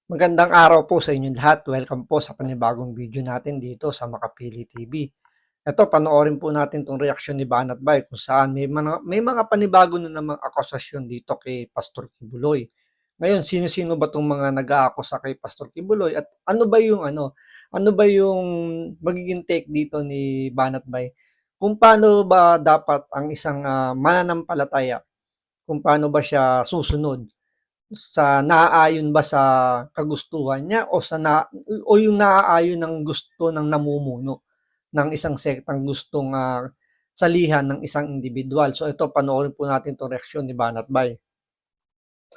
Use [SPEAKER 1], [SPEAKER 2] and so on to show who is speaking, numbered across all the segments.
[SPEAKER 1] Magandang araw po sa inyong lahat. Welcome po sa panibagong video natin dito sa Makapili TV. Ito, panoorin po natin itong reaksyon ni Banat Bay kung saan may mga panibago na namang akusasyon dito kay Pastor Kibuloy. Ngayon, sino-sino ba itong mga nag-aakusa kay Pastor Kibuloy at ano ba yung magiging take dito ni Banat Bay? Kung paano ba dapat ang isang mananampalataya, kung paano ba siya susunod sa naaayon ba sa kagustuhan niya o yung naaayon ng gusto ng namumuno ng isang sektang gustong salihan ng isang individual. So ito, panoorin po natin 'tong reaksyon ni Banat Bay.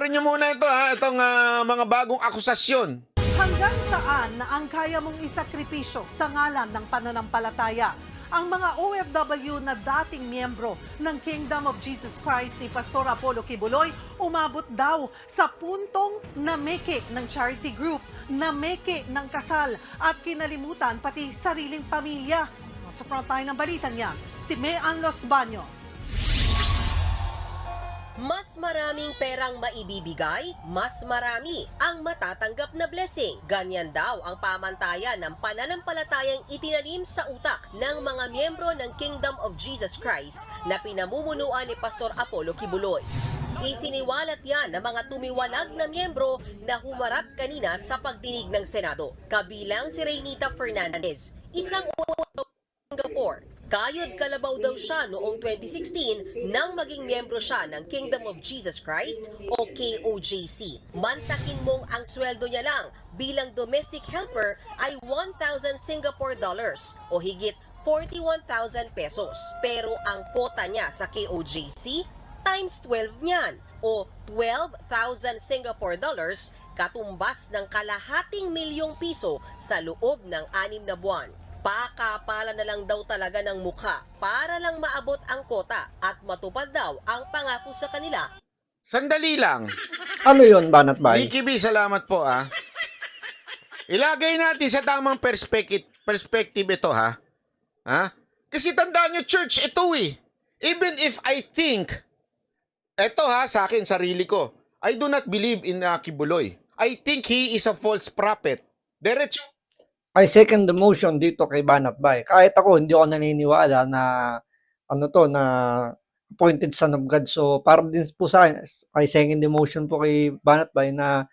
[SPEAKER 2] Rin nyo muna ito itong mga bagong akusasyon.
[SPEAKER 3] Hanggang saan na ang kaya mong isakripisyo sa ngalan ng pananampalataya? Ang mga OFW na dating miyembro ng Kingdom of Jesus Christ ni Pastor Apollo Kibuloy umabot daw sa puntong nameke ng charity group, nameke ng kasal at kinalimutan pati sariling pamilya. Sa front line ng balita niya, si Mean Los Baños.
[SPEAKER 4] Mas maraming perang maibibigay, mas marami ang matatanggap na blessing. Ganyan daw ang pamantayan ng pananampalatayang itinanim sa utak ng mga miyembro ng Kingdom of Jesus Christ na pinamumunuan ni Pastor Apollo Kibuloy. Isiniwalat yan ng mga tumiwalag na miyembro na humarap kanina sa pagdinig ng Senado. Kabilang si Reynita Fernandez, isang Singapore. Kayod kalabaw daw siya noong 2016 nang maging miyembro siya ng Kingdom of Jesus Christ o KOJC. Mantakin mong ang sweldo niya lang bilang domestic helper ay 1,000 Singapore dollars o higit 41,000 pesos. Pero ang kota niya sa KOJC times 12 niyan o 12,000 Singapore dollars, katumbas ng kalahating milyong piso sa loob ng 6 na buwan. Pakapala na lang daw talaga ng mukha para lang maabot ang kota at matupad daw ang pangako sa kanila.
[SPEAKER 2] Sandali lang.
[SPEAKER 1] Ano yon, Banat Bay?
[SPEAKER 2] Nicky B, salamat po Ilagay natin sa tamang perspective ito Kasi tandaan nyo, church, ito Even if I think, ito sa akin, sarili ko, I do not believe in Kibuloy. I think he is a false prophet. Diretso.
[SPEAKER 1] I second the motion dito kay Banat Bay. Kahit ako, hindi ako naniniwala na na appointed son of God. So, para din po sa akin, I second the motion po kay Banat Bay na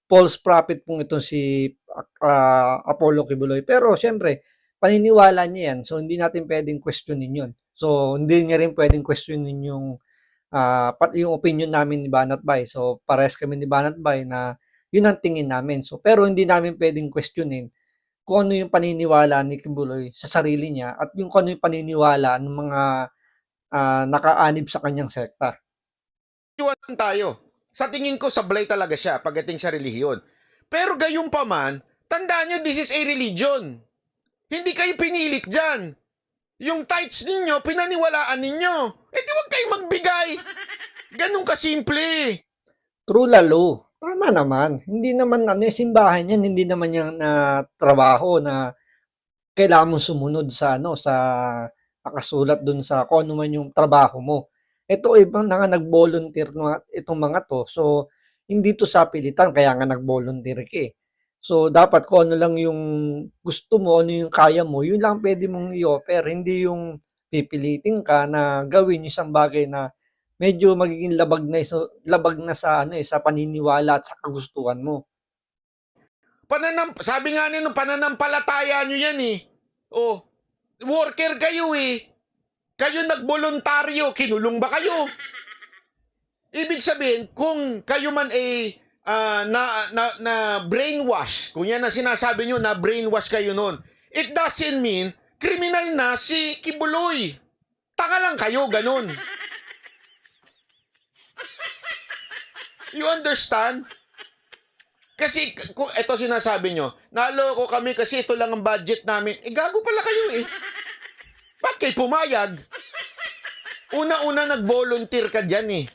[SPEAKER 1] false prophet pong ito si Apollo Kibuloy. Pero, syempre, paniniwala niya yan. So, hindi natin pwedeng questionin yun. So, hindi niya rin pwedeng questionin yung opinion namin ni Banat Bay. So, parehas kami ni Banat Bay na yun ang tingin namin. So, pero hindi namin pwedeng questionin kung ano yung paniniwala ni Kibuloy sa sarili niya at kung ano yung paniniwala ng mga nakaanib sa kanyang sekta.
[SPEAKER 2] Tayo. Sa tingin ko, sablay talaga siya pagdating sa relihiyon. Pero gayon pa man, tandaan nyo, this is a religion. Hindi kayo pinilit dyan. Yung tithes ninyo, pinaniwalaan ninyo. Di wag kayo magbigay. Ganun kasimple.
[SPEAKER 1] True lalo. Tama naman. Hindi naman simbahan yan, hindi naman yung trabaho na kailangan mong sumunod sa sa nakasulat dun sa kung ano man yung trabaho mo. Ito ibang nga nag-volunteer itong mga to. So, hindi to sa pilitan, kaya nga nag-volunteer ka So, dapat kung ano lang yung gusto mo, ano yung kaya mo, yun lang pwede mong i-offer. Hindi yung pipilitin ka na gawin yung isang bagay na medyo magiging labag na sa sa paniniwala at sa kagustuhan mo.
[SPEAKER 2] Sabi nga nino, pananampalataya nyo yan worker kayo Kayo nagboluntaryo, kinulong ba kayo? Ibig sabihin, kung kayo man na brainwash, kung yan ang sinasabi nyo na brainwash kayo nun, it doesn't mean criminal na si Kibuloy. Tanga lang kayo, ganun. You understand? Kasi kung ito sinasabi nyo, naloko kami kasi ito lang ang budget namin. Gago pala kayo Ba't kayo pumayag? Una-una nag-volunteer ka dyan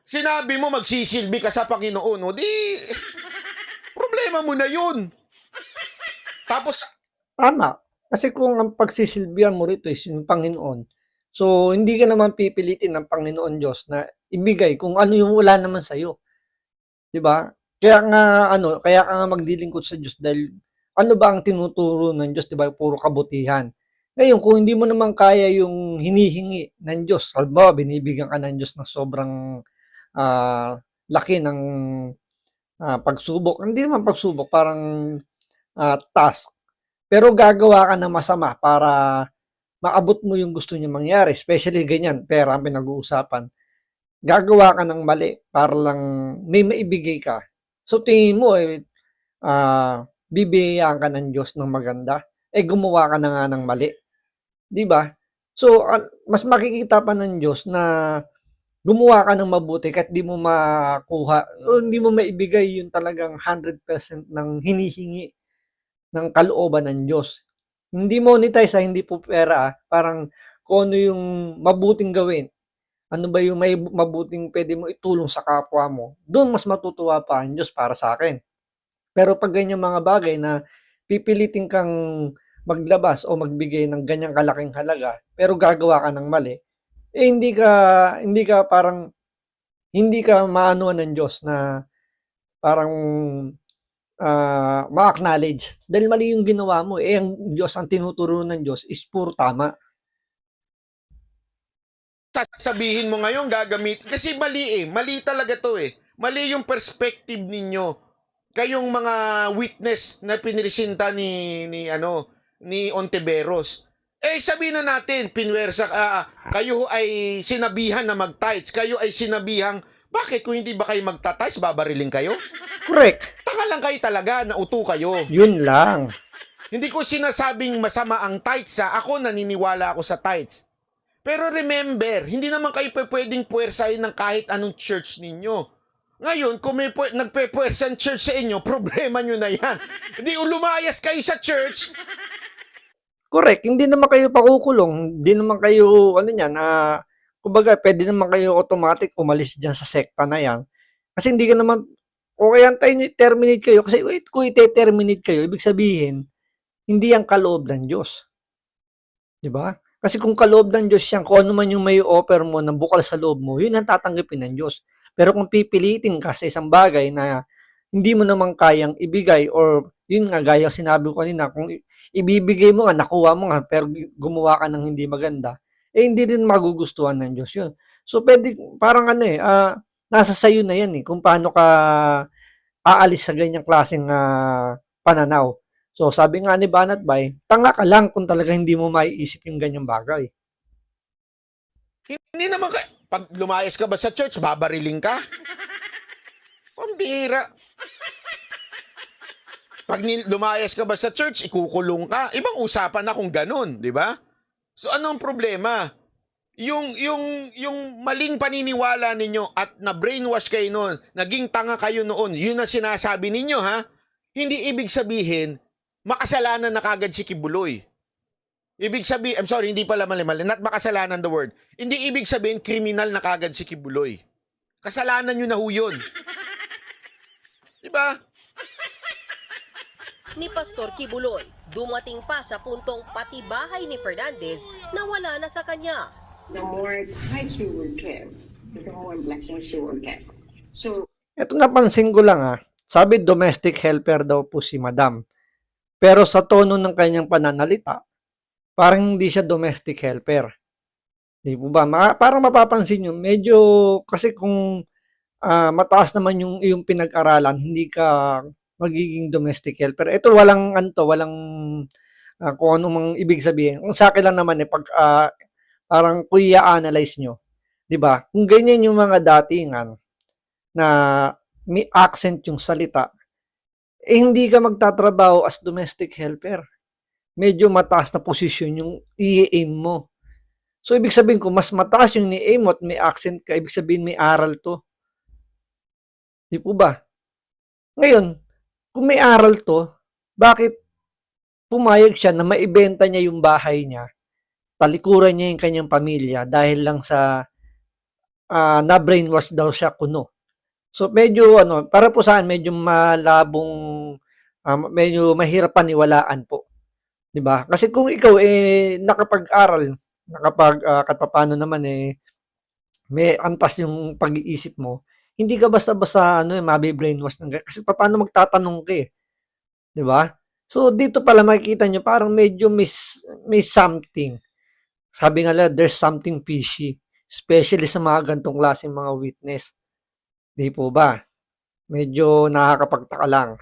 [SPEAKER 2] Sinabi mo magsisilbi ka sa Panginoon. Problema mo na yun. Tapos,
[SPEAKER 1] Tama. Kasi kung ang pagsisilbihan mo rito is yung Panginoon, so hindi ka naman pipilitin ng Panginoon Diyos na ibigay kung ano yung wala naman sa'yo. 'Di ba? Kaya ka nga maglilingkod sa Diyos dahil ano ba ang tinuturo ng Diyos, 'di ba? Puro kabutihan. Ngayon, kung hindi mo naman kaya yung hinihingi ng Diyos, halimbawa binibigyan ka ng Diyos ng sobrang laki ng pagsubok, hindi naman pagsubok, parang task. Pero gagawa ka ng masama para maabot mo yung gusto niya mangyari, especially ganyan, pera ang pinag-uusapan. Gagawa ka ng mali para lang may maibigay ka. So tingin mo bibigyan ka ng Diyos ng maganda, gumawa ka na nga ng mali, 'di ba? So mas makikita pa ng Diyos na gumawa ka ng mabuti kahit di mo makuha o hindi mo maibigay yung talagang 100% ng hinihingi ng kalooban ng Diyos. Hindi monetize, hindi po pera, parang kung ano yung mabuting gawin, ano ba yung may mabuting pwede mo itulong sa kapwa mo, doon mas matutuwa pa ang Diyos para sa akin. Pero pag ganyan mga bagay na pipilitin kang maglabas o magbigay ng ganyang kalaking halaga, pero gagawa ka ng mali, hindi ka maanuhan ng Diyos na parang ma-acknowledge dahil mali yung ginawa mo. Ang Diyos, ang tinuturo ng Diyos is puro tama.
[SPEAKER 2] Sasabihin mo ngayon gagamit kasi mali talaga to mali yung perspective ninyo kayong mga witness na pinresinta ni Ontiveros. Sabihin na natin kayo ay sinabihan na mag-tithes, kayo ay sinabihang bakit kung hindi ba kayo magta-tithes babariling kayo?
[SPEAKER 1] Correct.
[SPEAKER 2] Taka lang kayo talaga, nauto kayo.
[SPEAKER 1] Yun lang.
[SPEAKER 2] Hindi ko sinasabing masama ang tithes ako naniniwala ako sa tithes. Pero remember, hindi naman kayo pwedeng puwersahin ng kahit anong church ninyo. Ngayon, kung may nagpe-puwersa ang church sa inyo, problema nyo na yan. Hindi lumayas kayo sa church.
[SPEAKER 1] Correct. Hindi naman kayo pakukulong. Hindi naman kayo, kumbaga, pwede naman kayo automatic umalis dyan sa sekta na yan. Kasi hindi ka naman, o kaya antayin nyo, terminate kayo. Kasi kung i-terminate kayo, ibig sabihin, hindi yan kaloob ng Diyos. Diba? Kasi kung kaloob ng Diyos yan, kung ano man yung may offer mo na bukal sa loob mo, yun ang tatanggapin ng Diyos. Pero kung pipilitin ka sa isang bagay na hindi mo naman kayang ibigay or yun nga, gaya sinabi ko kanina, kung ibibigay mo nga, nakuha mo nga, pero gumawa ka ng hindi maganda, hindi rin magugustuhan ng Diyos yun. So, pwede, parang nasa sayo na yan kung paano ka aalis sa ganyang klaseng pananaw. So, sabi nga ni Banat Bay, tanga ka lang kung talaga hindi mo maiisip yung ganyang bagay.
[SPEAKER 2] Hindi naman pag lumayas ka ba sa church, babariling ka? Pambihira. Pag lumayas ka ba sa church, ikukulong ka? Ibang usapan na kung ganun, di ba? So, anong problema? Yung maling paniniwala ninyo at na-brainwash kayo noon, naging tanga kayo noon, yun ang sinasabi ninyo, ha? Hindi ibig sabihin, makasalanan na kagad si Kibuloy. Ibig sabihin, I'm sorry, hindi pala mali, not makasalanan the word. Hindi ibig sabihin, kriminal na kagad si Kibuloy. Kasalanan nyo na ho yun. Diba?
[SPEAKER 4] Ni Pastor Kibuloy, dumating pa sa puntong pati bahay ni Fernandez na wala na sa kanya.
[SPEAKER 5] The more tithes you will give, the more blessings you will get. So,
[SPEAKER 1] Ito napansin ko lang sabi domestic helper daw po si Madam. Pero sa tono ng kanyang pananalita, parang hindi siya domestic helper. Di po ba? Parang mapapansin nyo, medyo, kasi kung mataas naman yung iyong pinag-aralan, hindi ka magiging domestic helper. Ito walang kung ano mang ibig sabihin. Kung sa akin lang naman parang kung i-analyze nyo, di ba? Kung ganyan yung mga datingan na may accent yung salita, hindi ka magtatrabaho as domestic helper. Medyo mataas na posisyon yung i-aim mo. So, ibig sabihin ko, mas mataas yung ni-aim mo at may accent ka, ibig sabihin may aral to. Di po ba? Ngayon, kung may aral to, bakit pumayag siya na maibenta niya yung bahay niya, talikuran niya yung kanyang pamilya dahil lang sa na-brainwash daw siya kuno. So, medyo, para po saan, medyo medyo mahirap paniwalaan po. Diba? Kasi kung ikaw nakapag-aral, kahit paano naman may antas yung pag-iisip mo, Hindi ka basta-basta mabi-brainwash ng kasi papaano magtatanong ka, 'di ba? So dito pala makikita niyo parang medyo may something. Sabi nga nila, there's something fishy, especially sa mga ganitong klaseng mga witness. 'Di po ba? Medyo nakakapagtaka lang.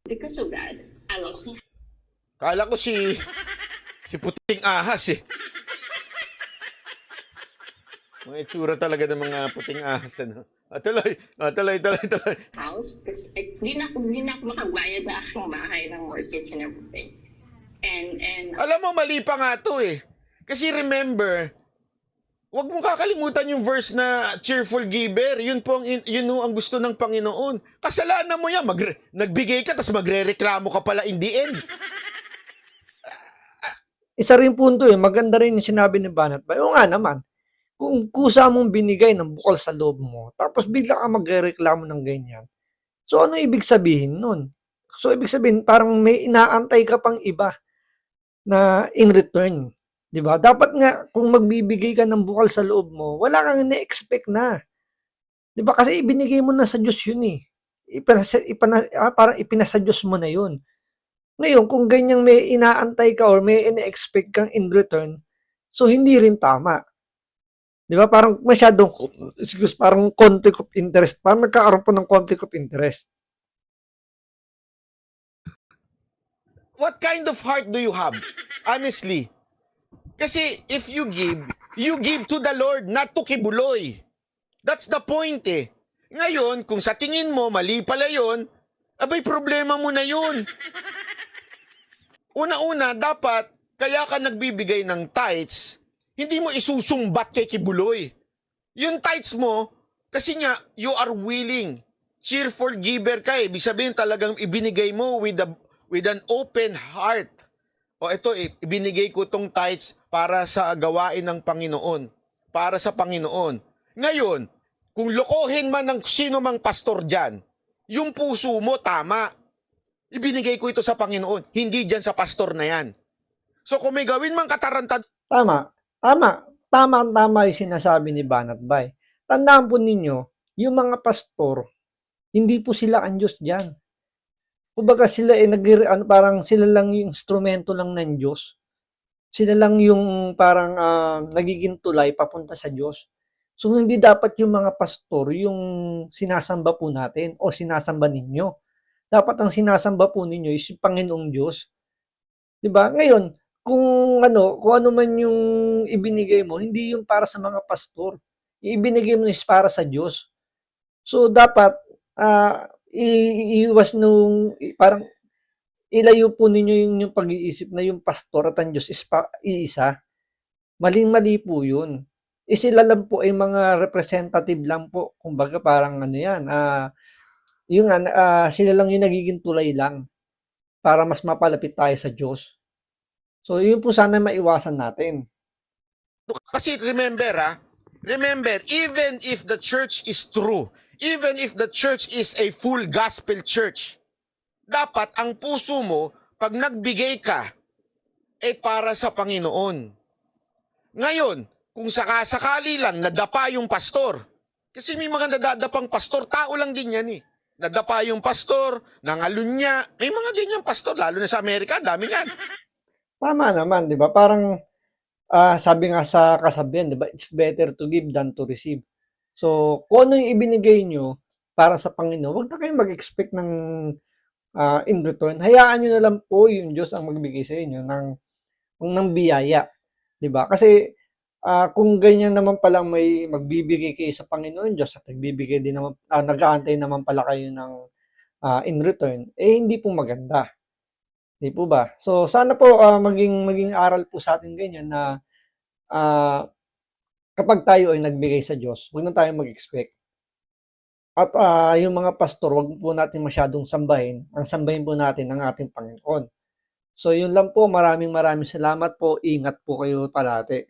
[SPEAKER 5] Because of that, I lost my
[SPEAKER 2] Kala ko si puting ahas eh. Mga itsura talaga ng mga puting ahas, ano? Tuloy.
[SPEAKER 5] house because hindi na ako makabayad sa aking bahay ng mortgage and everything. And
[SPEAKER 2] Alam mo, mali pa nga to eh. Kasi remember, wag mong kakalimutan yung verse na cheerful giver. Yun po ang gusto ng Panginoon. Kasalanan mo yan. Nagbigay ka, tapos magre-reklamo ka pala in the end.
[SPEAKER 1] Isa rin punto maganda rin yung sinabi ni Banat Bay. Oo nga naman, kung kusa mong binigay ng bukal sa loob mo, tapos bigla ka magrereklamo ng ganyan. So ano ibig sabihin nun? So ibig sabihin parang may inaantay ka pang iba na in return. 'Di ba? Dapat nga kung magbibigay ka ng bukal sa loob mo, wala kang ine-expect na. 'Di ba? Kasi ibinigay mo na sa Diyos 'yun eh. Parang ipinasa Diyos mo na 'yun. Ngayon, kung ganyang may inaantay ka or may ine-expect kang in return, so hindi rin tama. 'Di ba? Parang parang conflict of interest. Parang nagkakaroon po ng conflict of interest.
[SPEAKER 2] What kind of heart do you have? Honestly. Kasi if you give to the Lord, not to Kibuloy. That's the point eh. Ngayon, kung sa tingin mo, mali pala yun, abay, problema mo na yun. Una-una, dapat, kaya ka nagbibigay ng tithes, hindi mo isusumbat kay Kibuloy. Yung tithes mo, kasi nga, you are willing. Cheerful giver ka eh. Ibig sabihin talagang ibinigay mo with an open heart. O ito, ibinigay ko tong tithes para sa gawain ng Panginoon. Para sa Panginoon. Ngayon, kung lokohin man ng sino mang pastor dyan, yung puso mo, tama. Ibinigay ko ito sa Panginoon. Hindi dyan sa pastor na yan. So kung may gawin mang katarantad,
[SPEAKER 1] Tama yung sinasabi ni Banat Bay. Tandaan po ninyo, yung mga pastor, hindi po sila ang Diyos diyan. Kumbaga sila parang sila lang yung instrumento lang ng Diyos. Sila lang yung parang nagiging tulay papunta sa Diyos. So hindi dapat yung mga pastor yung sinasamba po natin o sinasamba ninyo. Dapat ang sinasamba po ninyo is yung Panginoong Diyos. 'Di ba? Ngayon, kung ano man yung ibinigay mo, hindi yung para sa mga pastor. Yung ibinigay mo is para sa Diyos. So dapat iiwas parang ilayo po ninyo yung pag-iisip na yung pastor at ang Diyos is iisa. Maling-mali po yun. Sila lang po ay mga representative lang po. Kumbaga parang sila lang yung nagiging tulay lang para mas mapalapit tayo sa Diyos. So, yun po sana maiwasan natin.
[SPEAKER 2] kasi remember, even if the church is true, even if the church is a full gospel church, dapat ang puso mo, pag nagbigay ka, para sa Panginoon. Ngayon, kung sakasakali lang nadapa yung pastor, kasi may mga nadadapang pastor, tao lang din yan eh. Nadapa yung pastor, nangalunya, may mga ganyang pastor, lalo na sa Amerika, dami yan.
[SPEAKER 1] Tama naman, di ba? Parang sabi nga sa kasabihan, di ba? It's better to give than to receive. So, kung ano yung ibinigay nyo para sa Panginoon, huwag na kayong mag-expect ng in return. Hayaan nyo na lang po yung Diyos ang magbigay sa inyo ng biyaya. Di ba? Kasi kung ganyan naman palang may magbibigay kayo sa Panginoon Diyos at nagbibigay din naman, nag-aantay naman pala kayo ng in return, hindi po maganda. Di po ba? So, sana po maging aral po sa atin ganyan na kapag tayo ay nagbigay sa Diyos, huwag na tayo mag-expect. At yung mga pastor, huwag po natin masyadong sambahin. Ang sambahin po natin ang ating Panginoon. So, yun lang po. Maraming salamat po. Ingat po kayo parati.